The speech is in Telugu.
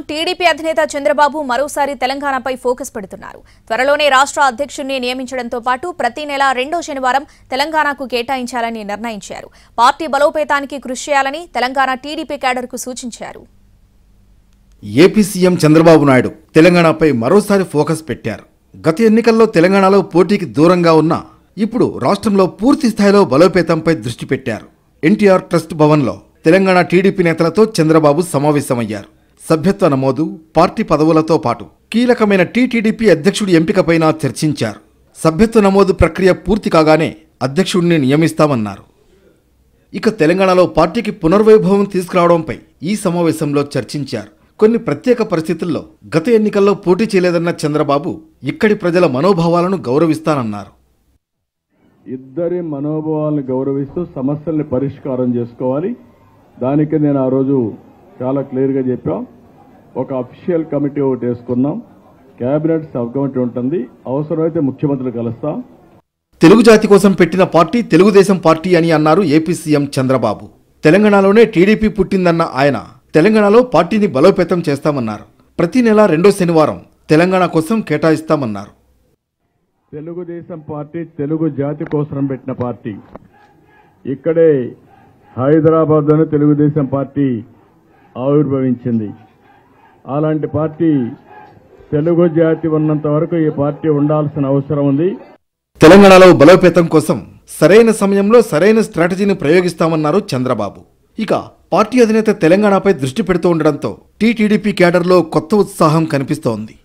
టీడీపీ అధినేత చంద్రబాబు మరోసారి తెలంగాణపై ఫోకస్ పెడుతున్నారు. త్వరలోనే రాష్ట్ర అధ్యక్షుడిని నియమించడంతో పాటు ప్రతి నెల రెండో శనివారం తెలంగాణకు కేటాయించాలని నిర్ణయించారు. పార్టీ బలోపేతానికి కృషి చేయాలని తెలంగాణ టీడీపీ క్యాడర్కు సూచించారు. ఏపీ సీఎం చంద్రబాబు నాయుడు తెలంగాణపై మరోసారి ఫోకస్ పెట్టారు. గత ఎన్నికల్లో తెలంగాణలో పోటీకి దూరంగా ఉన్న ఇప్పుడు రాష్ట్రంలో పూర్తి స్థాయిలో బలోపేతంపై దృష్టి పెట్టారు. ఎన్టీఆర్ ట్రస్ట్ భవన్లో తెలంగాణ టీడీపీ నేతలతో చంద్రబాబు సమావేశమయ్యారు. సభ్యత్వ నమోదు, పార్టీ పదవులతో పాటు కీలకమైన టీటీడీపీ అధ్యక్షుడి ఎంపికపైన చర్చించారు. సభ్యత్వ నమోదు ప్రక్రియ పూర్తి కాగానే అధ్యక్షుడిని నియమిస్తామన్నారు. ఇక తెలంగాణలో పార్టీకి పునర్వైభవం తీసుకురావడంపై ఈ సమావేశంలో చర్చించారు. కొన్ని ప్రత్యేక పరిస్థితుల్లో గత ఎన్నికల్లో పోటీ చేయలేదన్న చంద్రబాబు ఇక్కడి ప్రజల మనోభావాలను గౌరవిస్తానన్నారు. ఇద్దరి మనోభావాలను గౌరవిస్తూ సమస్యల్ని పరిష్కారం చేసుకోవాలి. దానికి నేను ఆ రోజు చాలా క్లియర్గా చెప్పాం. ఒక అఫీషియల్ కమిటీ ఒకటి వేసుకున్నాం. కేబినెట్ సబ్ కమిటీ ఉంటుంది. అవసరమైతే ముఖ్యమంత్రులు కలుస్తాం. తెలుగు జాతి కోసం పెట్టిన పార్టీ తెలుగుదేశం పార్టీ అని అన్నారు ఏపీ సీఎం చంద్రబాబు. తెలంగాణలోనే టీడీపీ పుట్టిందన్న ఆయన తెలంగాణలో పార్టీని బలోపేతం చేస్తామన్నారు. ప్రతి నెల రెండో శనివారం తెలంగాణ కోసం కేటాయిస్తామన్నారు. తెలుగుదేశం పార్టీ తెలుగు జాతి కోసం పెట్టిన పార్టీ. ఇక్కడే హైదరాబాద్లోనే తెలుగుదేశం పార్టీ ఆవిర్భవించింది. అలాంటి పార్టీ తెలుగు జాతి ఉన్నంత వరకు ఈ పార్టీ ఉండాల్సిన అవసరం ఉంది. తెలంగాణలో బలోపేతం కోసం సరైన సమయంలో సరైన స్ట్రాటజీని ప్రయోగిస్తామన్నారు చంద్రబాబు. ఇక పార్టీ అధినేత తెలంగాణపై దృష్టి పెడుతూ ఉండడంతో టీటీడీపీ క్యాడర్లో కొత్త ఉత్సాహం కనిపిస్తోంది.